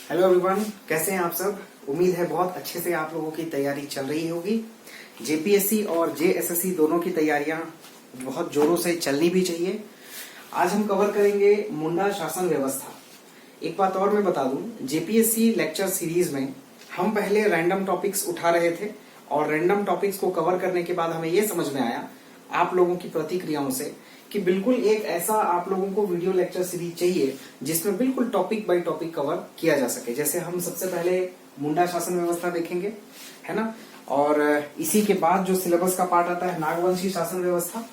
Hello everyone, कैसे हैं आप सब। उम्मीद है बहुत अच्छे से आप लोगों की तैयारी चल रही होगी। जेपीएससी और जेएसएससी दोनों की तैयारियां बहुत जोरों से चलनी भी चाहिए। आज हम कवर करेंगे मुंडा शासन व्यवस्था। एक बात और मैं बता दूं, जेपीएससी लेक्चर सीरीज में हम पहले रैंडम टॉपिक्स उठा रहे थे और रैंडम टॉपिक्स को कवर करने के बाद हमें यह समझ में आया आप लोगों की प्रतिक्रियाओं से कि बिल्कुल एक ऐसा आप लोगों को वीडियो लेक्चर सीरीज चाहिए जिसमें बिल्कुल टॉपिक बाय टॉपिक कवर किया जा सके। जैसे हम सबसे पहले मुंडा शासन व्यवस्था देखेंगे, है ना, और इसी के बाद जो सिलेबस का पार्ट आता है नागवंशी शासन व्यवस्था,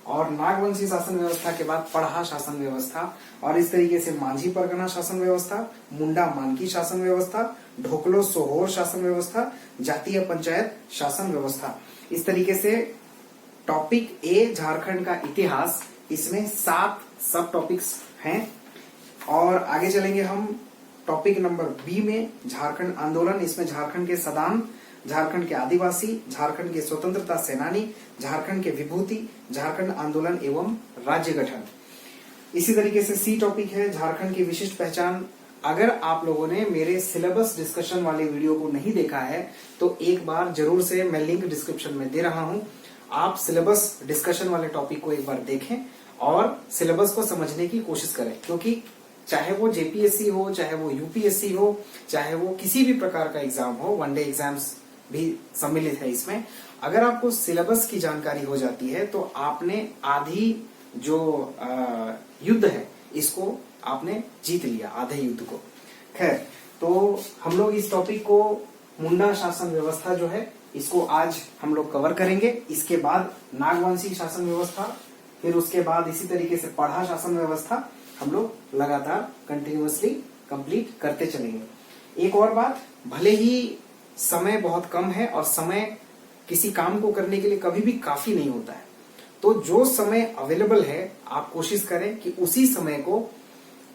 और नागवंशी शासन व्यवस्था के बाद पढ़ा शासन व्यवस्था, और इस तरीके से मांझी परगना शासन व्यवस्था, मुंडा मानकी शासन व्यवस्था, ढोकलो सोहोर शासन व्यवस्था, जातीय पंचायत शासन व्यवस्था। इस तरीके से टॉपिक ए झारखंड का इतिहास, इसमें 7 सब टॉपिक्स हैं। और आगे चलेंगे हम टॉपिक नंबर बी में झारखंड आंदोलन। इसमें झारखंड के सदान, झारखंड के आदिवासी, झारखंड के स्वतंत्रता सेनानी, झारखंड के विभूति, झारखंड आंदोलन एवं राज्य गठन। इसी तरीके से सी टॉपिक है झारखंड की विशिष्ट पहचान। अगर आप लोगों ने मेरे सिलेबस डिस्कशन वाले वीडियो को नहीं देखा है तो एक बार जरूर से, मैं लिंक डिस्क्रिप्शन में दे रहा हूं, आप सिलेबस डिस्कशन वाले टॉपिक को एक बार देखें और सिलेबस को समझने की कोशिश करें, क्योंकि चाहे वो जेपीएससी हो, चाहे वो यूपीएससी हो, चाहे वो किसी भी प्रकार का एग्जाम हो, वनडे एग्जाम्स भी सम्मिलित है इसमें। अगर आपको सिलेबस की जानकारी हो जाती है तो आपने आधी जो युद्ध है इसको आपने जीत लिया, आधे युद्ध को। खैर, तो हम लोग इस टॉपिक को मुंडा शासन व्यवस्था जो है इसको आज हम लोग कवर करेंगे। इसके बाद नागवंशी शासन व्यवस्था, फिर उसके बाद इसी तरीके से पढ़ा शासन व्यवस्था हम लोग लगातार कंटिन्यूअसली कंप्लीट करते चलेंगे। एक और बात, भले ही समय बहुत कम है और समय किसी काम को करने के लिए कभी भी काफी नहीं होता है, तो जो समय अवेलेबल है आप कोशिश करें कि उसी समय को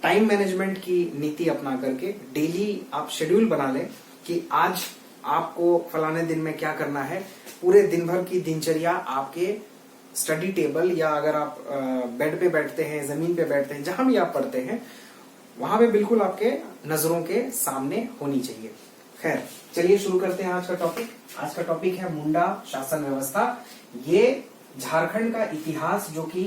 टाइम मैनेजमेंट की नीति अपना करके डेली आप शेड्यूल बना लें कि आज आपको फलाने दिन में क्या करना है। पूरे दिन भर की दिनचर्या आपके स्टडी टेबल, या अगर आप बेड पे बैठते हैं, जमीन पे बैठते हैं, जहां भी आप पढ़ते हैं वहां पे बिल्कुल आपके नजरों के सामने होनी चाहिए। खैर, चलिए शुरू करते हैं आज का टॉपिक। आज का टॉपिक है मुंडा शासन व्यवस्था। ये झारखंड का इतिहास, जो कि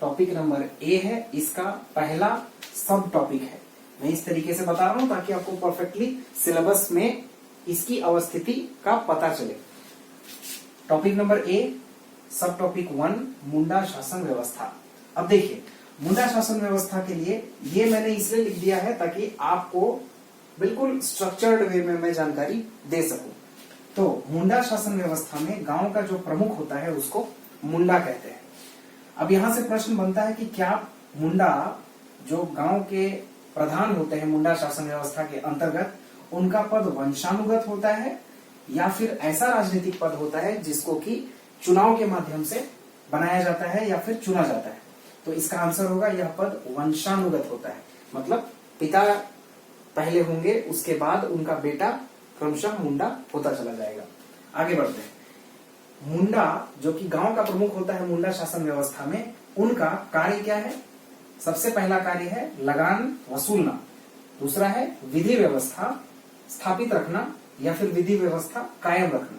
टॉपिक नंबर ए है, इसका पहला सब टॉपिक है। मैं इस तरीके से बता रहा हूं ताकि आपको परफेक्टली सिलेबस में इसकी अवस्थिति का पता चले। टॉपिक नंबर ए, सब टॉपिक 1, मुंडा शासन व्यवस्था। अब देखिए, मुंडा शासन व्यवस्था के लिए ये मैंने इसलिए लिख दिया है ताकि आपको बिल्कुल स्ट्रक्चर्ड वे में मैं जानकारी दे सकूं। तो मुंडा शासन व्यवस्था में गांव का जो प्रमुख होता है उसको मुंडा कहते हैं। अब यहां से प्रश्न बनता है कि क्या मुंडा, जो गांव के प्रधान होते हैं मुंडा शासन व्यवस्था के अंतर्गत, उनका पद वंशानुगत होता है या फिर ऐसा राजनीतिक पद होता है जिसको कि चुनाव के माध्यम से बनाया जाता है या फिर चुना जाता है। तो इसका आंसर होगा यह पद वंशानुगत होता है, मतलब पिता पहले होंगे, उसके बाद उनका बेटा क्रमशः मुंडा होता चला जाएगा। आगे बढ़ते हैं। मुंडा, जो कि गांव का प्रमुख होता है मुंडा शासन व्यवस्था में, उनका कार्य क्या है? सबसे पहला कार्य है लगान वसूलना, दूसरा है विधि व्यवस्था स्थापित रखना या फिर विधि व्यवस्था कायम रखना,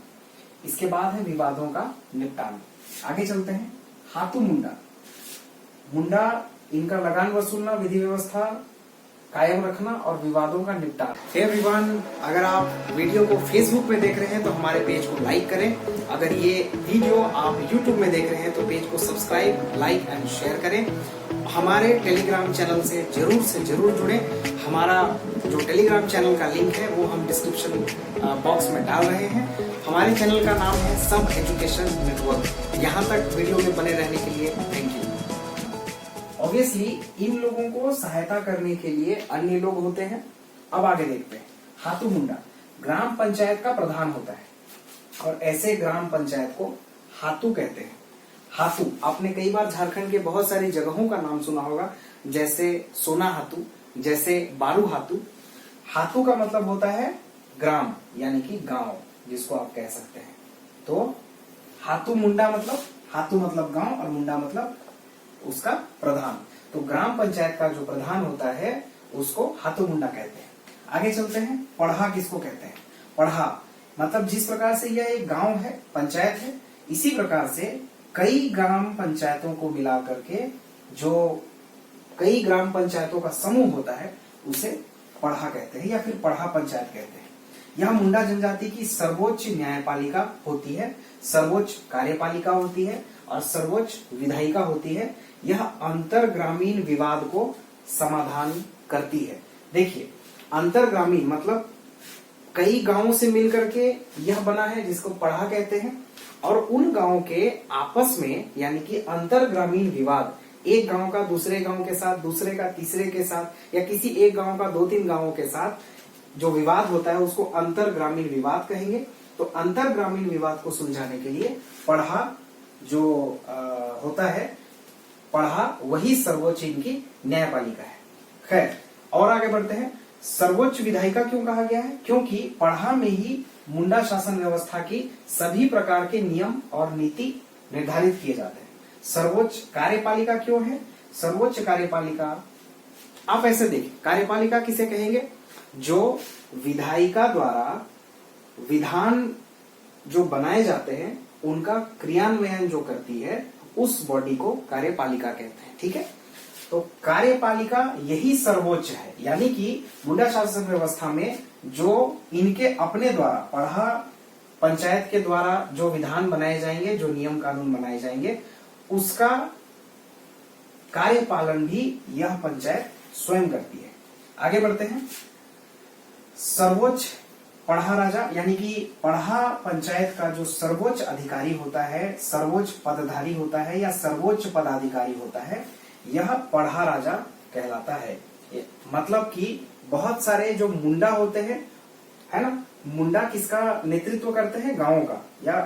इसके बाद है विवादों का निपटान। आगे चलते हैं। हाथू मुंडा, मुंडा इनका लगान वसूलना, विधि व्यवस्था कायम रखना और विवादों का निपटान। हे एवरीवन, अगर आप वीडियो को फेसबुक पे देख रहे हैं तो हमारे पेज को लाइक करें। अगर ये वीडियो आप यूट्यूब में देख रहे हैं तो पेज को सब्सक्राइब, लाइक एंड शेयर करें। हमारे टेलीग्राम चैनल से जरूर जुड़े। हमारा जो टेलीग्राम चैनल का लिंक है वो हम डिस्क्रिप्शन बॉक्स में डाल रहे हैं। हमारे चैनल का नाम है सब एजुकेशन नेटवर्क। यहाँ तक वीडियो में बने रहने के लिए थैंक यू। ऑब्वियसली इन लोगों को सहायता करने के लिए अन्य लोग होते हैं। अब आगे देखते हैं। हाथू मुंडा ग्राम पंचायत का प्रधान होता है और ऐसे ग्राम पंचायत को हाथू कहते हैं। हाथू, आपने कई बार झारखंड के बहुत सारी जगहों का नाम सुना होगा, जैसे सोना हाथू, जैसे बारू हाथू। हाथू का मतलब होता है ग्राम, यानी कि गांव, जिसको आप कह सकते हैं। तो हाथू मुंडा मतलब, हाथू मतलब गांव और मुंडा मतलब उसका प्रधान। तो ग्राम पंचायत का जो प्रधान होता है उसको हाथू मुंडा कहते हैं। आगे चलते हैं, पढ़ा किसको कहते हैं? पढ़ा मतलब जिस प्रकार से यह एक गांव है, पंचायत है, इसी प्रकार से कई ग्राम पंचायतों को मिला करके जो कई ग्राम पंचायतों का समूह होता है उसे पढ़ा कहते हैं या फिर पढ़ा पंचायत कहते हैं। यह मुंडा जनजाति की सर्वोच्च न्यायपालिका होती है, सर्वोच्च कार्यपालिका होती है और सर्वोच्च विधायिका होती है। यह अंतर ग्रामीण विवाद को समाधान करती है। देखिए, अंतर ग्रामीण मतलब कई गांवों से मिलकर के यह बना है जिसको पढ़ा कहते हैं, और उन गांवों के आपस में यानी कि अंतर ग्रामीण विवाद, एक गांव का दूसरे गांव के साथ, दूसरे का तीसरे के साथ, या किसी एक गांव का दो तीन गांवों के साथ जो विवाद होता है उसको अंतर ग्रामीण विवाद कहेंगे। तो अंतर ग्रामीण विवाद को सुलझाने के लिए पढ़ा जो होता है, पढ़ा वही सर्वोच्च इनकी न्यायपालिका है। खैर, और आगे बढ़ते हैं। सर्वोच्च विधायिका क्यों कहा गया है? क्योंकि पढ़ा में ही मुंडा शासन व्यवस्था की सभी प्रकार के नियम और नीति निर्धारित किए जाते हैं। सर्वोच्च कार्यपालिका क्यों है? सर्वोच्च कार्यपालिका आप ऐसे देखें, कार्यपालिका किसे कहेंगे? जो विधायिका द्वारा विधान जो बनाए जाते हैं उनका क्रियान्वयन जो करती है उस बॉडी को कार्यपालिका कहते हैं। ठीक है, तो कार्यपालिका यही सर्वोच्च है, यानी कि मुंडा शासन व्यवस्था में जो इनके अपने द्वारा, पढ़ा पंचायत के द्वारा जो विधान बनाए जाएंगे, जो नियम कानून बनाए जाएंगे, उसका कार्यपालन भी यह पंचायत स्वयं करती है। आगे बढ़ते हैं। सर्वोच्च पढ़ा राजा यानी कि पढ़ा पंचायत का जो सर्वोच्च अधिकारी होता है, सर्वोच्च पदधारी होता है या सर्वोच्च पदाधिकारी होता है, यह पढ़ा राजा कहलाता है। मतलब कि बहुत सारे जो मुंडा होते हैं, है ना, मुंडा किसका नेतृत्व करते हैं? गांवों का या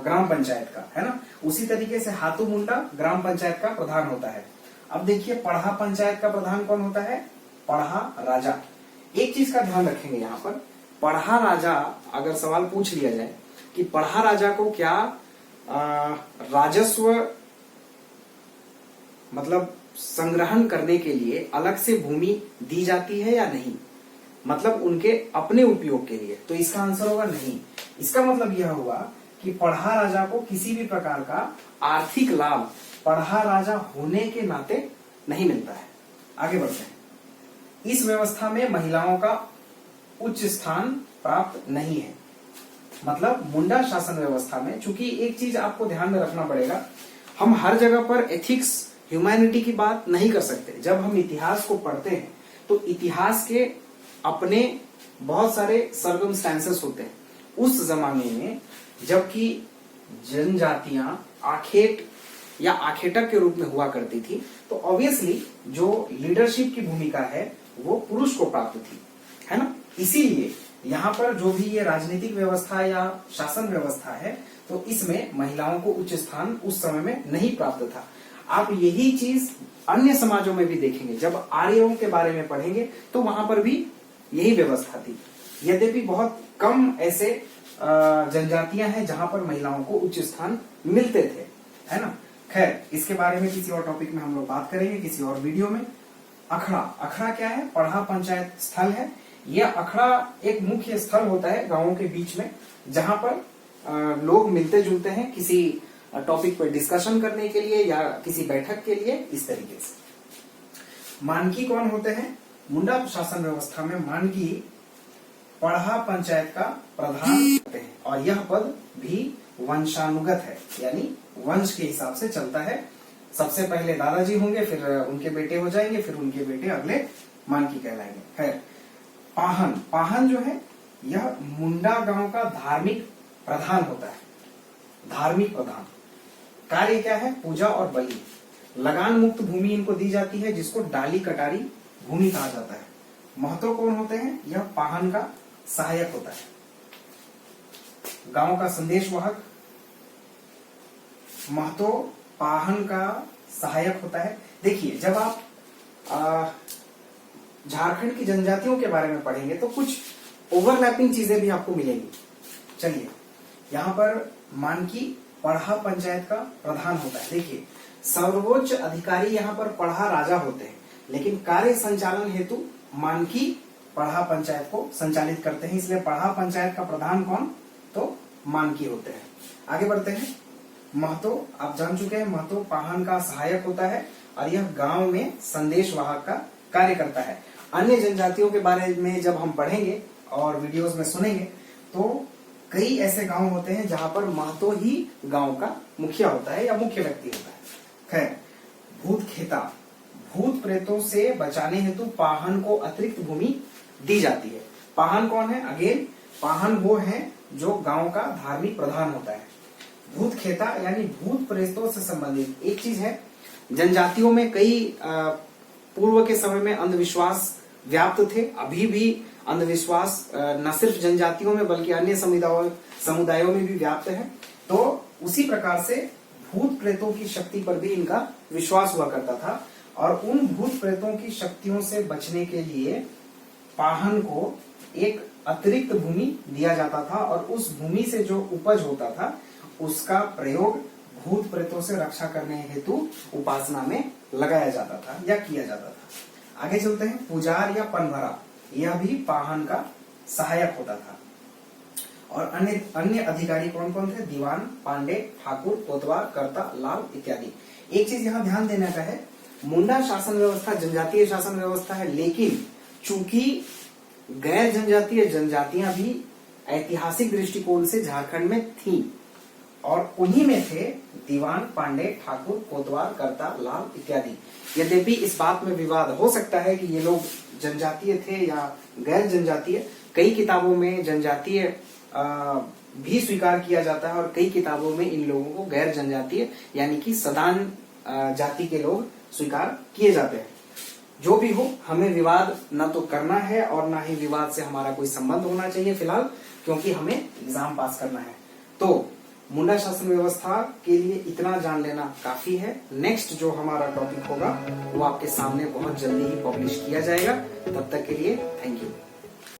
ग्राम पंचायत का, है ना। उसी तरीके से हाथू मुंडा ग्राम पंचायत का प्रधान होता है। अब देखिए, पढ़ा पंचायत का प्रधान कौन होता है? पढ़ा राजा। एक चीज का ध्यान रखेंगे यहाँ पर, पढ़ा राजा अगर सवाल पूछ लिया जाए कि पढ़ा राजा को क्या राजस्व मतलब संग्रहण करने के लिए अलग से भूमि दी जाती है या नहीं, मतलब उनके अपने उपयोग के लिए, तो इसका आंसर होगा नहीं। इसका मतलब यह हुआ कि पढ़ा राजा को किसी भी प्रकार का आर्थिक लाभ पढ़ा राजा होने के नाते नहीं मिलता है। आगे बढ़ते हैं। इस व्यवस्था में महिलाओं का उच्च स्थान प्राप्त नहीं है। मतलब मुंडा शासन व्यवस्था में, चूंकि एक चीज आपको ध्यान में रखना पड़ेगा, हम हर जगह पर एथिक्स, ह्यूमैनिटी की बात नहीं कर सकते। जब हम इतिहास को पढ़ते हैं तो इतिहास के अपने बहुत सारे सर्कमस्टेंसेस होते हैं। उस जमाने में जबकि जनजातियां आखेट या आखेटक के रूप में हुआ करती थी, तो ऑब्वियसली जो लीडरशिप की भूमिका है वो पुरुष को प्राप्त थी, है ना। इसीलिए यहाँ पर जो भी ये राजनीतिक व्यवस्था या शासन व्यवस्था है, तो इसमें महिलाओं को उच्च स्थान उस समय में नहीं प्राप्त था। आप यही चीज अन्य समाजों में भी देखेंगे। जब आर्यों के बारे में पढ़ेंगे तो वहां पर भी यही व्यवस्था थी। यद्यपि बहुत कम ऐसे जनजातियां हैं जहां पर महिलाओं को उच्च स्थान मिलते थे, है ना। खैर, इसके बारे में किसी और टॉपिक में हम लोग बात करेंगे, किसी और वीडियो में। अखड़ा, अखड़ा क्या है? पढ़ा पंचायत स्थल है। यह अखड़ा एक मुख्य स्थल होता है गांवों के बीच में, जहां पर लोग मिलते जुलते हैं किसी टॉपिक पर डिस्कशन करने के लिए या किसी बैठक के लिए, इस तरीके से। मानकी कौन होते हैं? मुंडा शासन व्यवस्था में मानकी पढ़ा पंचायत का प्रधान होते हैं, और यह पद भी वंशानुगत है, यानी वंश के हिसाब से चलता है। सबसे पहले दादाजी होंगे, फिर उनके बेटे हो जाएंगे, फिर उनके बेटे अगले मानकी कहलाएंगे। खैर, पाहन, पाहन जो है यह मुंडा गांव का धार्मिक प्रधान होता है। धार्मिक प्रधान कार्य क्या है? पूजा और बलि। लगान मुक्त भूमि इनको दी जाती है, जिसको डाली कटारी भूमि कहा जाता है। महतो कौन होते हैं? यह पाहन का सहायक होता है, गांव का संदेशवाहक। महतो पाहन का सहायक होता है। देखिए, जब आप झारखंड की जनजातियों के बारे में पढ़ेंगे तो कुछ ओवरलैपिंग चीजें भी आपको मिलेंगी। चलिए, यहाँ पर मानकी पढ़ा पंचायत का प्रधान होता है। देखिए, सर्वोच्च अधिकारी यहाँ पर पढ़ा राजा होते हैं, लेकिन कार्य संचालन हेतु मानकी पढ़ा पंचायत को संचालित करते हैं, इसलिए पढ़ा पंचायत का प्रधान कौन, तो मानकी होते हैं। आगे बढ़ते हैं। महतो आप जान चुके हैं, महतो पाहन का सहायक होता है और यह गांव में संदेश वाहक का कार्य करता है। अन्य जनजातियों के बारे में जब हम पढ़ेंगे और वीडियोस में सुनेंगे तो कई ऐसे गांव होते हैं जहां पर महतो ही गांव का मुखिया होता है या मुख्य व्यक्ति होता है। खैर, भूत खेता, भूत प्रेतों से बचाने हेतु पाहन को अतिरिक्त भूमि दी जाती है। पाहन कौन है? अगेन पाहन वो है जो गांव का धार्मिक प्रधान होता है। भूत खेता यानी भूत प्रेतों से संबंधित एक चीज है। जनजातियों में कई पूर्व के समय में अंधविश्वास व्याप्त थे, अभी भी अंधविश्वास न सिर्फ जनजातियों में बल्कि अन्य समुदायों में भी व्याप्त है। तो उसी प्रकार से भूत प्रेतों की शक्ति पर भी इनका विश्वास हुआ करता था और उन भूत प्रेतों की शक्तियों से बचने के लिए पाहन को एक अतिरिक्त भूमि दिया जाता था और उस भूमि से जो उपज होता था उसका प्रयोग भूत प्रेतों से रक्षा करने हेतु उपासना में लगाया जाता था या किया जाता था। आगे चलते हैं। पुजार या पनभरा, यह भी पाहन का सहायक होता था। और अन्य अधिकारी कौन कौन थे? दीवान, पांडे, ठाकुर, कोतवाल, कर्ता, लाल इत्यादि। एक चीज यहाँ ध्यान देने का है, मुंडा शासन व्यवस्था जनजातीय शासन व्यवस्था है, लेकिन चूंकि गैर जनजातीय जनजातियां भी ऐतिहासिक दृष्टिकोण से झारखंड में थी और उन्हीं में थे दीवान, पांडे, ठाकुर, कोतवाल, कर्ता, लाल इत्यादि। यद्यपि इस बात में विवाद हो सकता है कि ये लोग जनजातीय थे या गैर जनजातीय। कई किताबों में जनजातीय भी स्वीकार किया जाता है और कई किताबों में इन लोगों को गैर जनजातीय यानी कि सदान जाति के लोग स्वीकार किए जाते हैं। जो भी हो, हमें विवाद न तो करना है और ना ही विवाद से हमारा कोई संबंध होना चाहिए फिलहाल, क्योंकि हमें एग्जाम पास करना है। तो मुंडा शासन व्यवस्था के लिए इतना जान लेना काफी है। नेक्स्ट जो हमारा टॉपिक होगा वो आपके सामने बहुत जल्दी ही पब्लिश किया जाएगा। तब तक के लिए थैंक यू।